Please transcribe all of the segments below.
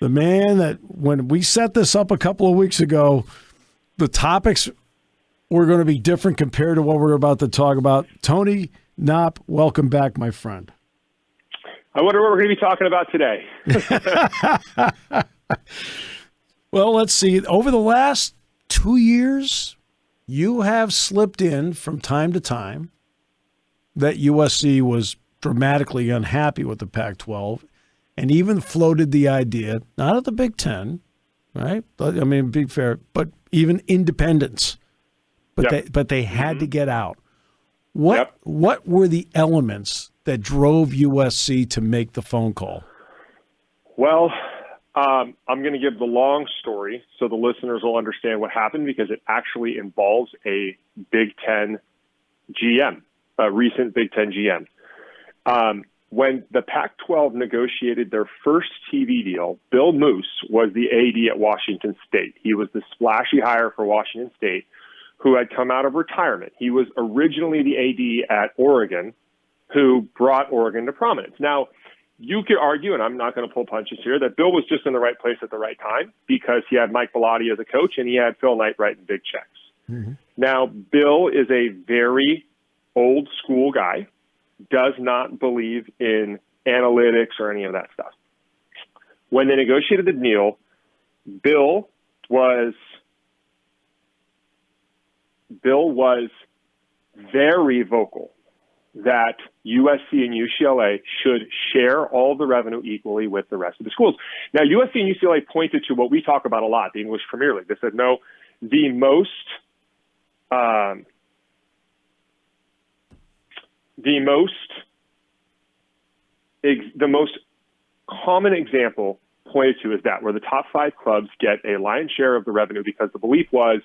The man that, when we set this up a couple of weeks ago, the topics were going to be different compared to what we're about to talk about. Tony Knopp, welcome back, my friend. I wonder what we're going to be talking about today. Well, let's see. Over the last 2 years, you have slipped in from time to time that USC was dramatically unhappy with the Pac-12 and even floated the idea, not of the Big Ten, right? I mean, be fair, but even independence. But they had to get out. What were the elements that drove USC to make the phone call? Well, I'm going to give the long story so the listeners will understand what happened, because it actually involves a Big Ten GM, a recent Big Ten GM. When the Pac-12 negotiated their first TV deal, Bill Moos was the AD at Washington State. He was the splashy hire for Washington State who had come out of retirement. He was originally the AD at Oregon, who brought Oregon to prominence. Now, you could argue, and I'm not going to pull punches here, that Bill was just in the right place at the right time because he had Mike Bellotti as a coach and he had Phil Knight writing big checks. Mm-hmm. Now, Bill is a very old school guy, does not believe in analytics or any of that stuff. When they negotiated the deal, Bill was very vocal that USC and UCLA should share all the revenue equally with the rest of the schools. Now, USC and UCLA pointed to what we talk about a lot, the English Premier League. They said, no, the most common example pointed to is that where the top 5 clubs get a lion's share of the revenue, because the belief was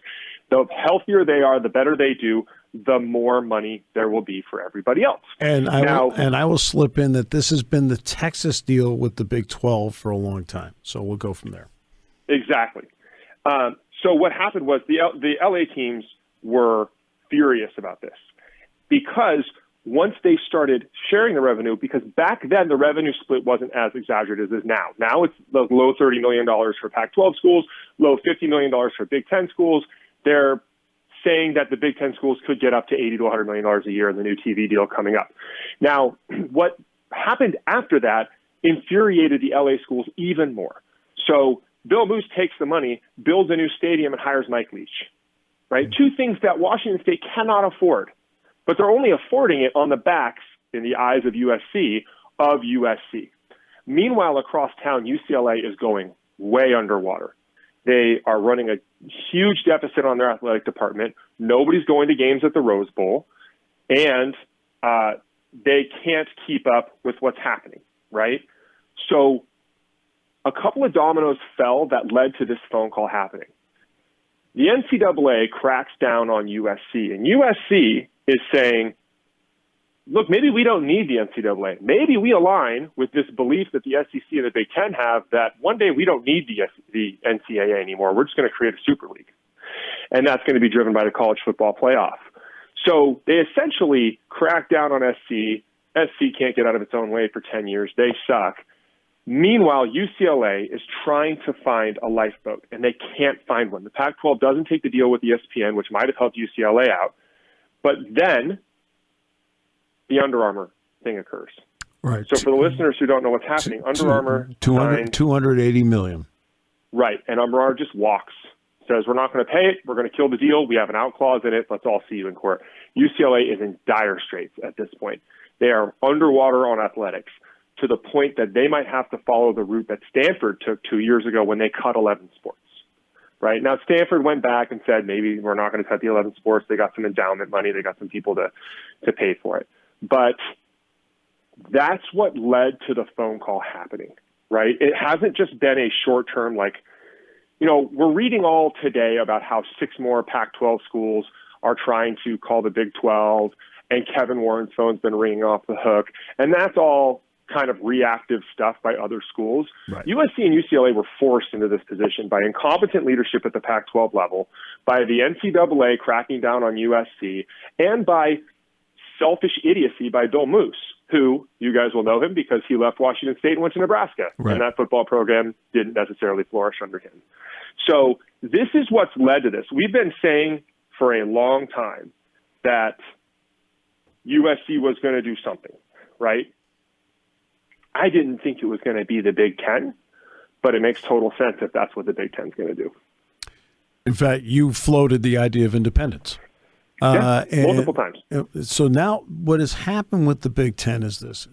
the healthier they are, the better they do, the more money there will be for everybody else. And I will slip in that this has been the Texas deal with the Big 12 for a long time. So we'll go from there. Exactly. So what happened was the LA teams were furious about this, because once they started sharing the revenue, because back then the revenue split wasn't as exaggerated as now. Now it's the low $30 million for Pac-12 schools, low $50 million for Big Ten schools. They're saying that the Big Ten schools could get up to $80 to $100 million a year in the new TV deal coming up. Now, what happened after that infuriated the LA schools even more. So Bill Moos takes the money, builds a new stadium, and hires Mike Leach, right? Two things that Washington State cannot afford, but they're only affording it on the backs, in the eyes of USC, of USC. Meanwhile, across town, UCLA is going way underwater. They are running a huge deficit on their athletic department. Nobody's going to games at the Rose Bowl, and they can't keep up with what's happening, right? So a couple of dominoes fell that led to this phone call happening. The NCAA cracks down on USC, and USC is saying, look, maybe we don't need the NCAA. Maybe we align with this belief that the SEC and the Big Ten have that one day we don't need the NCAA anymore. We're just going to create a super league. And that's going to be driven by the college football playoff. So they essentially crack down on SC. SC can't get out of its own way for 10 years. They suck. Meanwhile, UCLA is trying to find a lifeboat, and they can't find one. The Pac-12 doesn't take the deal with ESPN, which might have helped UCLA out. But then the Under Armour thing occurs. Right. So for the listeners who don't know what's happening, Under Armour signed $280 million. Right. And Under Armour just walks, says, we're not going to pay it. We're going to kill the deal. We have an out clause in it. Let's all see you in court. UCLA is in dire straits at this point. They are underwater on athletics to the point that they might have to follow the route that Stanford took 2 years ago when they cut 11 sports. Right. Now, Stanford went back and said, maybe we're not going to cut the 11 sports. They got some endowment money. They got some people to pay for it. But that's what led to the phone call happening, right? It hasn't just been a short-term, we're reading all today about how 6 more Pac-12 schools are trying to call the Big 12, and Kevin Warren's phone's been ringing off the hook. And that's all kind of reactive stuff by other schools. Right. USC and UCLA were forced into this position by incompetent leadership at the Pac-12 level, by the NCAA cracking down on USC, and by selfish idiocy by Bill Moos, who you guys will know him because he left Washington State and went to Nebraska. Right. And that football program didn't necessarily flourish under him. So this is what's led to this. We've been saying for a long time that USC was going to do something, right? I didn't think it was going to be the Big Ten, but it makes total sense if that's what the Big Ten is going to do. In fact, you floated the idea of independence. Multiple times. So now what has happened with the Big Ten is this.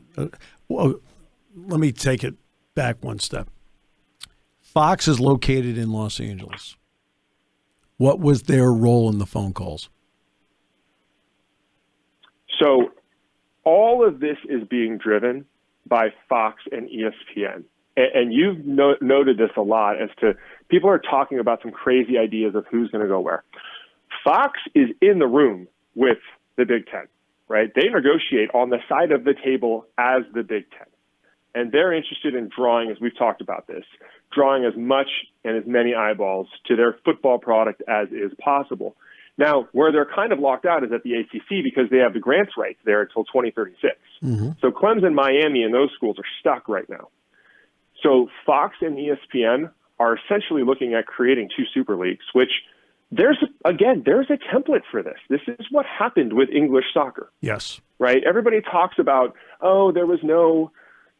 Well, let me take it back one step. Fox is located in Los Angeles. What was their role in the phone calls? So all of this is being driven by Fox and ESPN. And you've noted this a lot as to people are talking about some crazy ideas of who's going to go where. Fox is in the room with the Big Ten, right? They negotiate on the side of the table as the Big Ten. And they're interested in drawing, as we've talked about this, drawing as much and as many eyeballs to their football product as is possible. Now, where they're kind of locked out is at the ACC because they have the grants rights there until 2036. Mm-hmm. So Clemson, Miami, and those schools are stuck right now. So Fox and ESPN are essentially looking at creating two super leagues, which there's a template for this. This is what happened with English soccer. Yes. Right? Everybody talks about, there was no,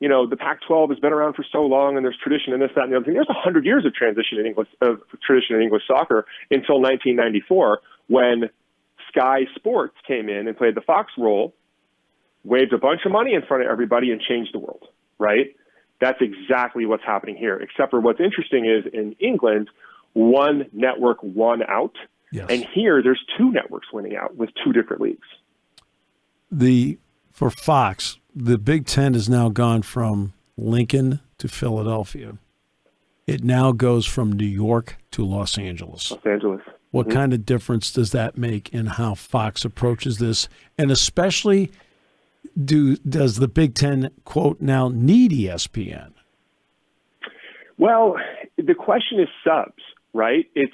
the Pac-12 has been around for so long and there's tradition in this, that, and the other thing. There's 100 years of tradition in English soccer until 1994 when Sky Sports came in and played the Fox role, waved a bunch of money in front of everybody and changed the world, right? That's exactly what's happening here, except for what's interesting is in England, one network won out, yes. And here there's two networks winning out with two different leagues. For Fox, the Big Ten has now gone from Lincoln to Philadelphia. It now goes from New York to Los Angeles. Los Angeles. What kind of difference does that make in how Fox approaches this? And especially, does the Big Ten, quote, now need ESPN? Well, the question is subs, right? If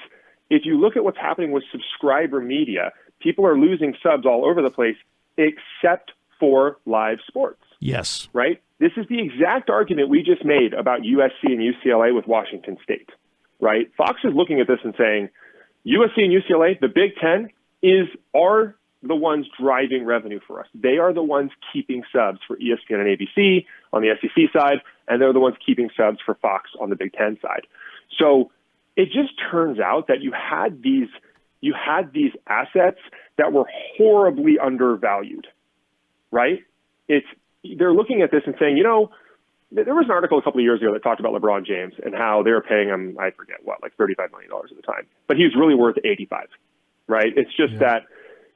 you look at what's happening with subscriber media, people are losing subs all over the place except for live sports. Yes. Right? This is the exact argument we just made about USC and UCLA with Washington State, right? Fox is looking at this and saying, USC and UCLA, the Big Ten, are the ones driving revenue for us. They are the ones keeping subs for ESPN and ABC on the SEC side, and they're the ones keeping subs for Fox on the Big Ten side. So it just turns out that you had these assets that were horribly undervalued, right? They're looking at this and saying, there was an article a couple of years ago that talked about LeBron James and how they were paying him, I forget what, like $35 million at the time, but he was really worth 85, right? It's just that,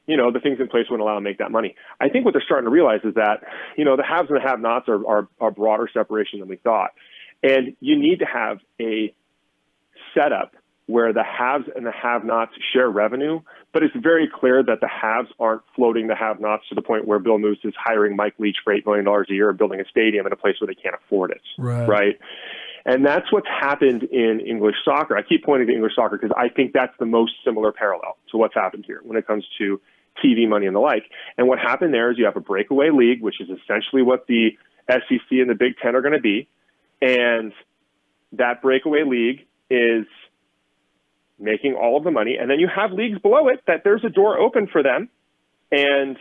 the things in place wouldn't allow him to make that money. I think what they're starting to realize is that, the haves and the have-nots are broader separation than we thought. And you need to have a setup where the haves and the have-nots share revenue, but it's very clear that the haves aren't floating the have-nots to the point where Bill Moos is hiring Mike Leach for $8 million a year and building a stadium in a place where they can't afford it, right? And that's what's happened in English soccer. I keep pointing to English soccer because I think that's the most similar parallel to what's happened here when it comes to TV money and the like. And what happened there is you have a breakaway league, which is essentially what the SEC and the Big Ten are going to be. And that breakaway league is making all of the money. And then you have leagues below it that there's a door open for them. And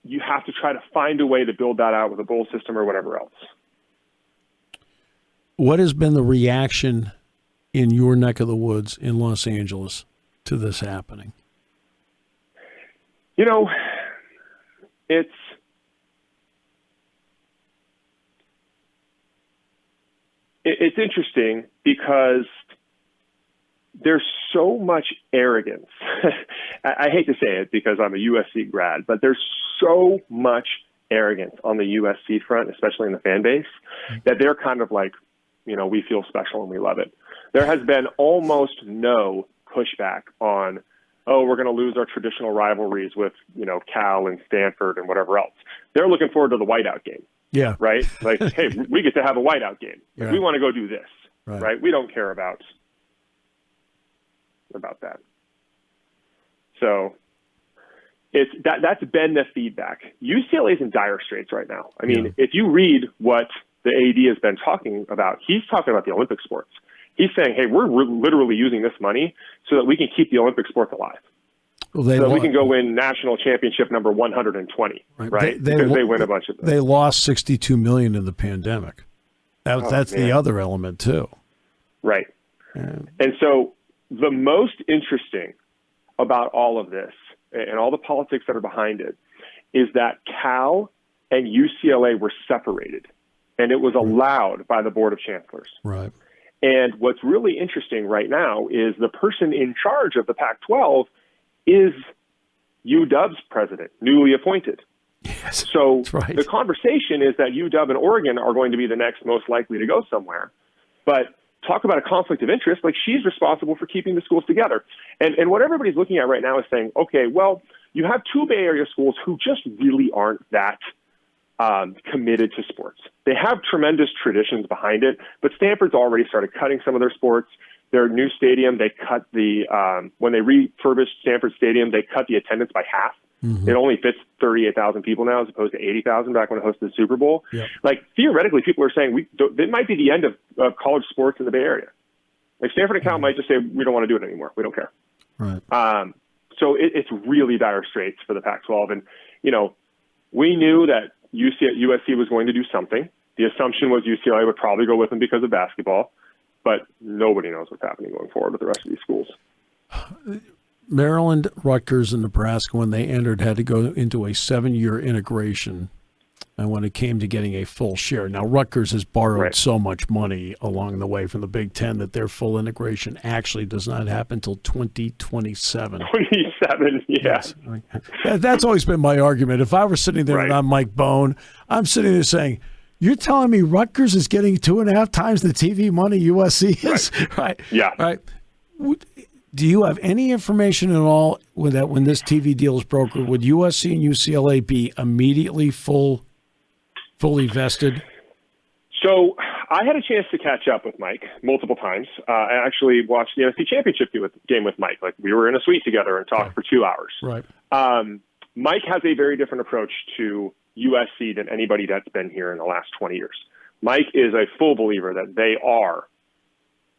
you have to try to find a way to build that out with a bowl system or whatever else. What has been the reaction in your neck of the woods in Los Angeles to this happening? It's interesting because there's so much arrogance. I hate to say it because I'm a USC grad, but there's so much arrogance on the USC front, especially in the fan base, that they're kind of like, we feel special and we love it. There has been almost no pushback on, we're going to lose our traditional rivalries with, Cal and Stanford and whatever else. They're looking forward to the whiteout game. Yeah. Right? Like, hey, we get to have a whiteout game. Yeah. We want to go do this. Right. We don't care about that. So that's been the feedback. UCLA is in dire straits right now. I mean, if you read what the AD has been talking about, he's talking about the Olympic sports. He's saying, hey, we're literally using this money so that we can keep the Olympic sports alive. Well, so that we can go win national championship number 120, right? Because they win a bunch of them. They lost $62 million in the pandemic. That's the other element too. Right. And so the most interesting about all of this and all the politics that are behind it is that Cal and UCLA were separated, and it was allowed by the Board of Chancellors. Right. And what's really interesting right now is the person in charge of the Pac-12 is UW's president, newly appointed. Yes, so right. The conversation is that UW and Oregon are going to be the next most likely to go somewhere. But talk about a conflict of interest, like she's responsible for keeping the schools together. And what everybody's looking at right now is saying, okay, well, you have two Bay Area schools who just really aren't that committed to sports. They have tremendous traditions behind it, but Stanford's already started cutting some of their sports. Their new stadium, they cut when they refurbished Stanford Stadium, they cut the attendance by half. Mm-hmm. It only fits 38,000 people now as opposed to 80,000 back when it hosted the Super Bowl. Yep. Like, theoretically, people are saying it might be the end of college sports in the Bay Area. Like, Stanford and Cal might just say, we don't want to do it anymore. We don't care. Right. So it's really dire straits for the Pac-12. And, we knew that USC was going to do something. The assumption was UCLA would probably go with them because of basketball, but nobody knows what's happening going forward with the rest of these schools. Maryland, Rutgers, and Nebraska, when they entered, had to go into a 7-year integration, and when it came to getting a full share. Now, Rutgers has borrowed so much money along the way from the Big Ten that their full integration actually does not happen until 2027. 27, yeah. Yes. That's always been my argument. If I were sitting there and I'm Mike Bone, I'm sitting there saying, you're telling me Rutgers is getting 2.5 times the TV money USC is? Right. Yeah. Right. Do you have any information at all with that when this TV deal is brokered? Would USC and UCLA be immediately fully vested? So I had a chance to catch up with Mike multiple times. I actually watched the NFC Championship game with Mike. Like, we were in a suite together and talked for 2 hours. Right. Mike has a very different approach to USC than anybody that's been here in the last 20 years. Mike is a full believer that they are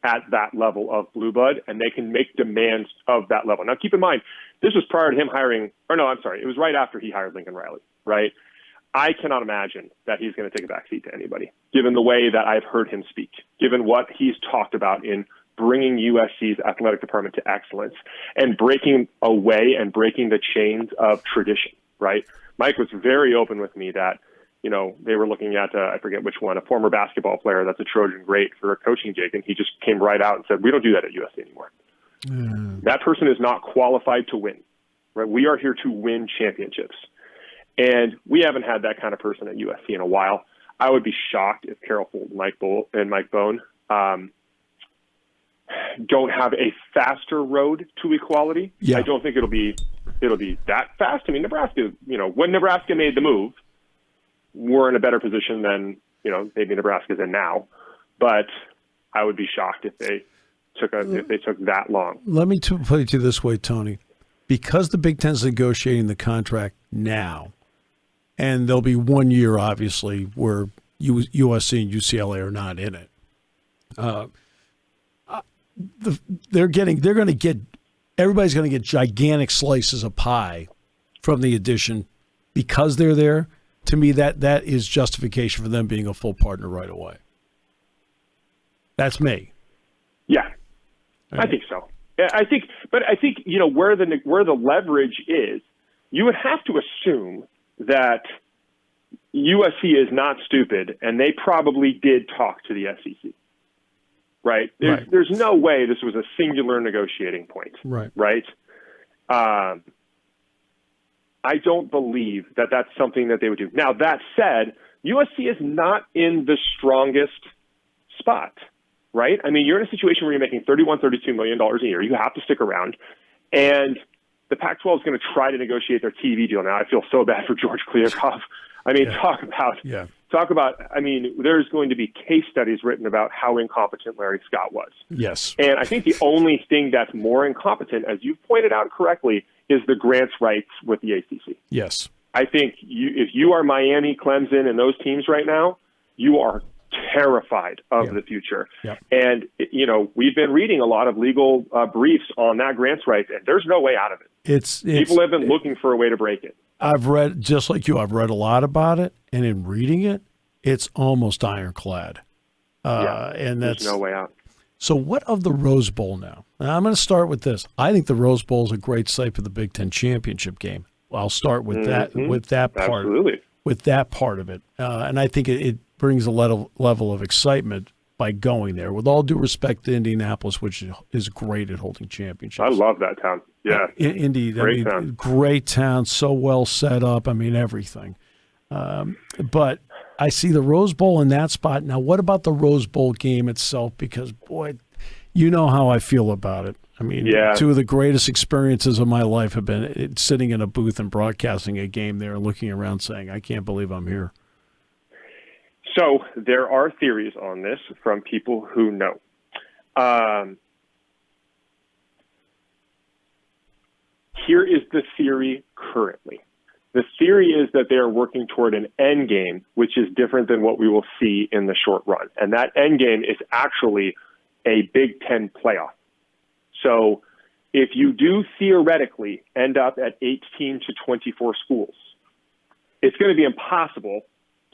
at that level of blue blood, and they can make demands of that level. Now, keep in mind, this was prior to him hiring, it was right after he hired Lincoln Riley, right? I cannot imagine that he's going to take a backseat to anybody, given the way that I've heard him speak, given what he's talked about in bringing USC's athletic department to excellence and breaking away and breaking the chains of tradition, right? Mike was very open with me that, they were looking at, I forget which one, a former basketball player that's a Trojan great for a coaching gig, and he just came right out and said, we don't do that at USC anymore. That person is not qualified to win, right? We are here to win championships. And we haven't had that kind of person at USC in a while. I would be shocked if Carol Holt and Mike Bone don't have a faster road to equality. Yeah. I don't think it'll be that fast. I mean, Nebraska, when Nebraska made the move, we're in a better position than, maybe Nebraska's in now. But I would be shocked if they took that long. Let me put it to you this way, Tony. Because the Big Ten's negotiating the contract now, and there'll be 1 year, obviously, where USC and UCLA are not in it. Everybody's going to get gigantic slices of pie from the addition because they're there. To me, that is justification for them being a full partner right away. That's me. Yeah, I think so. I think where the leverage is, you would have to assume that USC is not stupid, and they probably did talk to the SEC. Right? There's no way this was a singular negotiating point. Right? I don't believe that that's something that they would do. Now, that said, USC is not in the strongest spot, right? I mean, you're in a situation where you're making $31, $32 million a year. You have to stick around. And the Pac-12 is going to try to negotiate their TV deal now. I feel so bad for George Kliavkoff. I mean, talk talk about, I mean, there's going to be case studies written about how incompetent Larry Scott was. Yes. And I think the only thing that's more incompetent, as you pointed out correctly, is the grants rights with the ACC. Yes. I think if you are Miami, Clemson, and those teams right now, you are terrified of the future. Yep. And, you know, we've been reading a lot of legal briefs on that grants rights, and there's no way out of it. People have been looking for a way to break it. I've read, just like you, I've read a lot about it, and in reading it, it's almost ironclad. And there's no way out. So what of the Rose Bowl now? Now, I'm going to start with this. I think the Rose Bowl is a great site for the Big Ten championship game. I'll start with that part. Absolutely. With that part of it. And I think it brings a level of excitement by going there. With all due respect to Indianapolis, which is great at holding championships. I love that town. Yeah. Indeed. Great town. Great town, so well set up. I mean, everything. But I see the Rose Bowl in that spot. Now, what about the Rose Bowl game itself? Because, boy, you know how I feel about it. I mean, two of the greatest experiences of my life have been sitting in a booth and broadcasting a game there and looking around saying, I can't believe I'm here. So there are theories on this from people who know. Here is the theory currently. The theory is that they are working toward an end game, which is different than what we will see in the short run. And that end game is actually a Big Ten playoff. So if you do theoretically end up at 18 to 24 schools, it's going to be impossible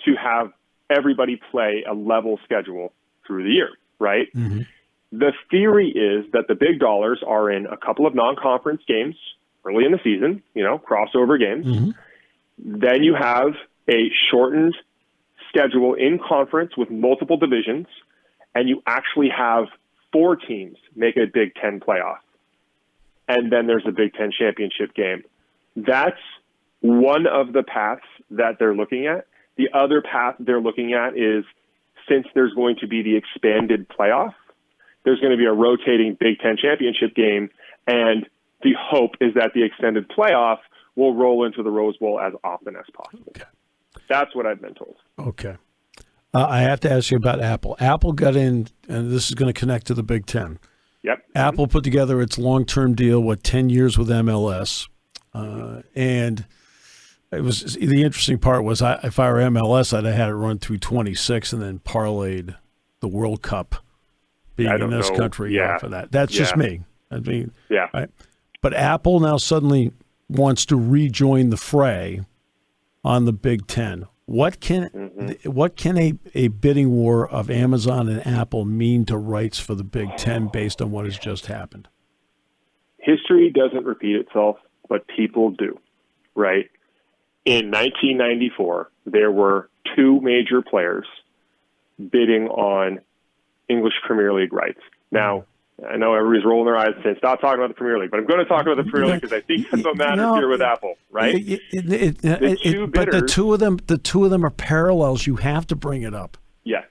to have everybody play a level schedule through the year, right? Mm-hmm. The theory is that the big dollars are in a couple of non-conference games early in the season, you know, crossover games. Mm-hmm. Then you have a shortened schedule in conference with multiple divisions, and you actually have 4 teams make a Big Ten playoff. And then there's a Big Ten championship game. That's one of the paths that they're looking at. The other path they're looking at is, since there's going to be the expanded playoff, there's going to be a rotating Big Ten championship game, and the hope is that the extended playoff will roll into the Rose Bowl as often as possible. Okay. That's what I've been told. Okay. I have to ask you about Apple. Apple got in, and this is going to connect to the Big Ten. Yep. Apple put together its long-term deal, 10 years with MLS. And it was the interesting part was if I were MLS, I'd have had it run through 26 and then parlayed the World Cup being in this country for that. That's just me. I mean, right? But Apple now suddenly wants to rejoin the fray on the Big Ten. What can a bidding war of Amazon and Apple mean to rights for the Big Ten based on what has just happened? History doesn't repeat itself, but people do, right? In 1994, there were 2 major players bidding on English Premier League rights. Now, I know everybody's rolling their eyes and saying, stop talking about the Premier League, but I'm going to talk about the Premier League because I think that's what matters here with Apple, right? But the two of them are parallels. You have to bring it up. Yeah.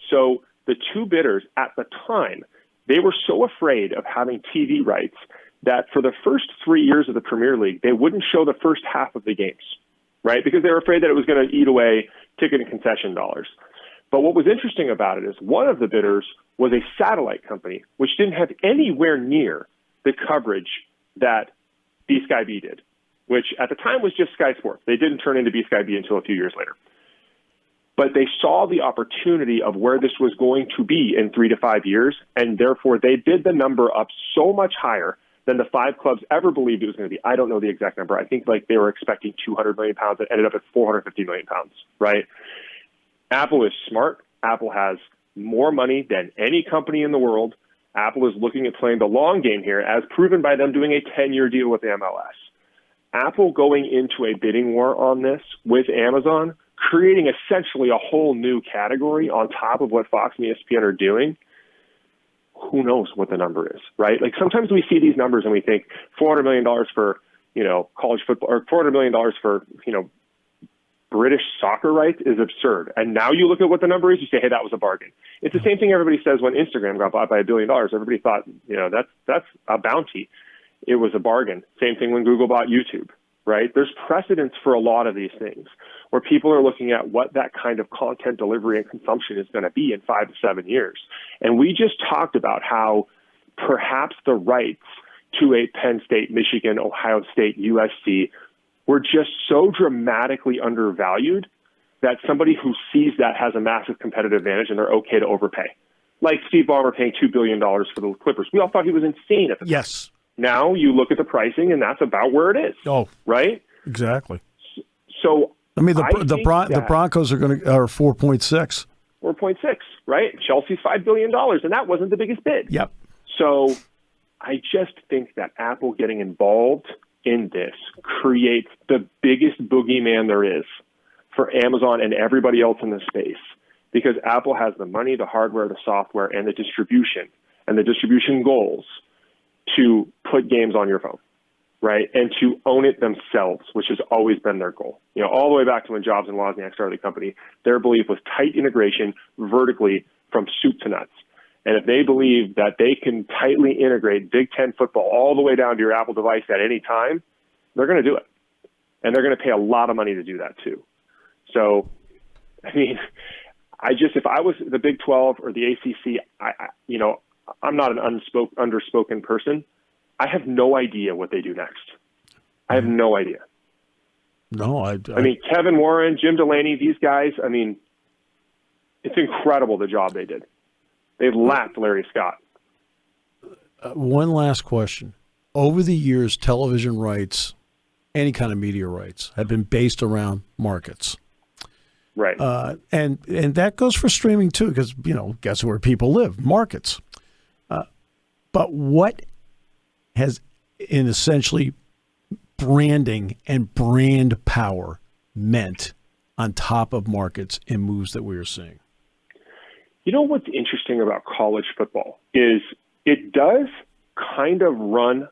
So the 2 bidders at the time, they were so afraid of having TV rights that for the first 3 years of the Premier League, they wouldn't show the first half of the games, right? Because they were afraid that it was going to eat away ticket and concession dollars. But what was interesting about it is one of the bidders was a satellite company, which didn't have anywhere near the coverage that B-Sky B did, which at the time was just Sky Sports. They didn't turn into B-Sky B until a few years later. But they saw the opportunity of where this was going to be in 3 to 5 years, and therefore they bid the number up so much higher than the 5 clubs ever believed it was going to be. I don't know the exact number. I think they were expecting 200 million pounds. It ended up at 450 million pounds, right? Apple is smart. Apple has more money than any company in the world. Apple is looking at playing the long game here, as proven by them doing a 10-year deal with the MLS. Apple going into a bidding war on this with Amazon, creating essentially a whole new category on top of what Fox and ESPN are doing, who knows what the number is, right? Like sometimes we see these numbers and we think $400 million for, college football, or $400 million for, British soccer rights is absurd. And now you look at what the number is, you say, hey, that was a bargain. It's the same thing everybody says when Instagram got bought by $1 billion. Everybody thought, that's a bounty. It was a bargain. Same thing when Google bought YouTube, right? There's precedence for a lot of these things. where people are looking at what that kind of content delivery and consumption is going to be in 5 to 7 years. And we just talked about how perhaps the rights to a Penn State, Michigan, Ohio State, USC were just so dramatically undervalued that somebody who sees that has a massive competitive advantage and they're okay to overpay. Like Steve Ballmer paying $2 billion for the Clippers. We all thought he was insane at the time. Yes. Now you look at the pricing, and that's about where it is. Oh, right? Exactly. So I mean, the Broncos are 4.6. 4.6, right? Chelsea's $5 billion, and that wasn't the biggest bid. Yep. So I just think that Apple getting involved in this creates the biggest boogeyman there is for Amazon and everybody else in the space, because Apple has the money, the hardware, the software, and the distribution goals to put games on your phone, right? And to own it themselves, which has always been their goal. You know, all the way back to when Jobs and Wozniak started the company, their belief was tight integration vertically from soup to nuts. And if they believe that they can tightly integrate Big Ten football all the way down to your Apple device at any time, they're going to do it. And they're going to pay a lot of money to do that too. So, I mean, if I was the Big 12 or the ACC, I'm not an underspoken person. I have no idea what they do next. I have no idea. No, I mean, Kevin Warren, Jim Delaney, these guys, I mean, it's incredible the job they did. They lapped Larry Scott. One last question. Over the years, television rights, any kind of media rights, have been based around markets. Right. And that goes for streaming too, because, guess where people live? Markets. But what has, in essentially branding and brand power, meant on top of markets and moves that we are seeing? You know what's interesting about college football is it does kind of run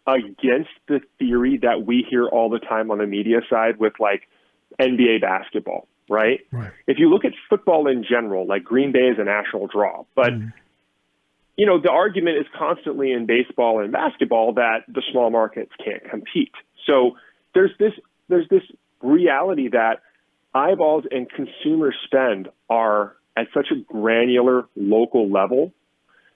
against the theory that we hear all the time on the media side with like NBA basketball, right? If you look at football in general, like Green Bay is a national draw, but the argument is constantly in baseball and basketball that the small markets can't compete. So there's this reality that eyeballs and consumer spend are at such a granular local level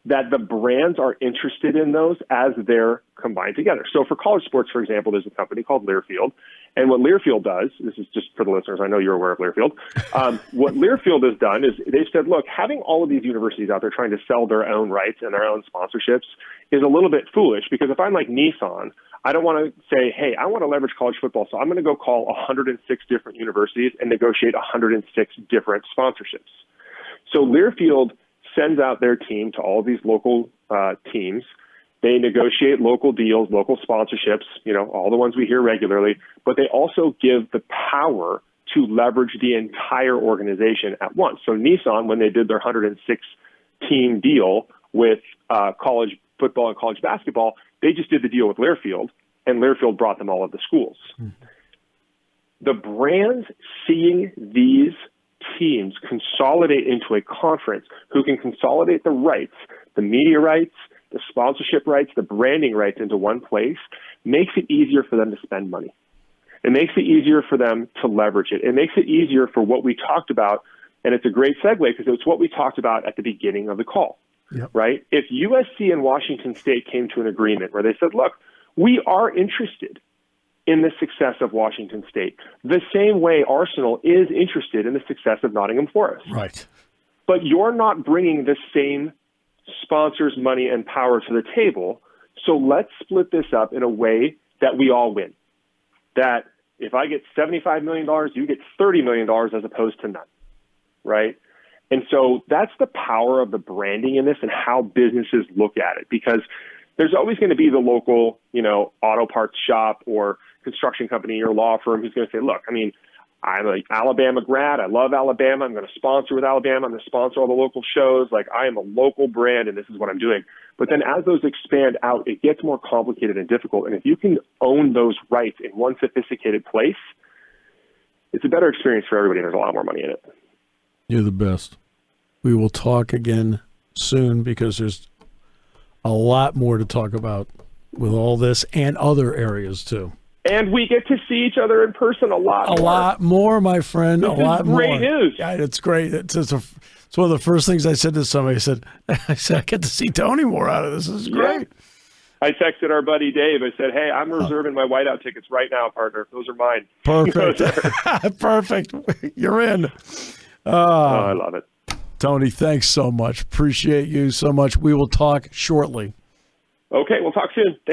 that the brands are interested in those as they're combined together. So for college sports, for example, there's a company called Learfield. And what Learfield does, this is just for the listeners, I know you're aware of Learfield. What Learfield has done is they've said, look, having all of these universities out there trying to sell their own rights and their own sponsorships is a little bit foolish, because if I'm like Nissan, I don't want to say, hey, I want to leverage college football, so I'm going to go call 106 different universities and negotiate 106 different sponsorships. So Learfield sends out their team to all of these local teams. They negotiate local deals, local sponsorships, all the ones we hear regularly, but they also give the power to leverage the entire organization at once. So Nissan, when they did their 106 team deal with college football and college basketball, they just did the deal with Learfield, and Learfield brought them all of the schools. The brands seeing these teams consolidate into a conference who can consolidate the rights, the media rights, the sponsorship rights, the branding rights into one place, makes it easier for them to spend money. It makes it easier for them to leverage it. It makes it easier for what we talked about, and it's a great segue because it's what we talked about at the beginning of the call, right? If USC and Washington State came to an agreement where they said, look, we are interested in the success of Washington State, the same way Arsenal is interested in the success of Nottingham Forest. Right. But you're not bringing the same sponsors, money, and power to the table, so let's split this up in a way that we all win. That if I get $75 million, you get $30 million as opposed to none, right? And so that's the power of the branding in this and how businesses look at it, because there's always going to be the local, auto parts shop or construction company or law firm who's going to say, look, I mean, I'm an Alabama grad. I love Alabama. I'm going to sponsor with Alabama. I'm going to sponsor all the local shows. Like, I am a local brand, and this is what I'm doing. But then as those expand out, it gets more complicated and difficult. And if you can own those rights in one sophisticated place, it's a better experience for everybody, and there's a lot more money in it. You're the best. We will talk again soon because there's a lot more to talk about with all this and other areas too. And we get to see each other in person a lot more. A lot more, my friend. This a lot is more. great news. Yeah, it's great. It's one of the first things I said to somebody. I said, I get to see Tony more out of this. This is great. Yeah. I texted our buddy Dave. I said, hey, I'm reserving my whiteout tickets right now, partner. Those are mine. Perfect. Perfect. You're in. I love it. Tony, thanks so much. Appreciate you so much. We will talk shortly. Okay, we'll talk soon.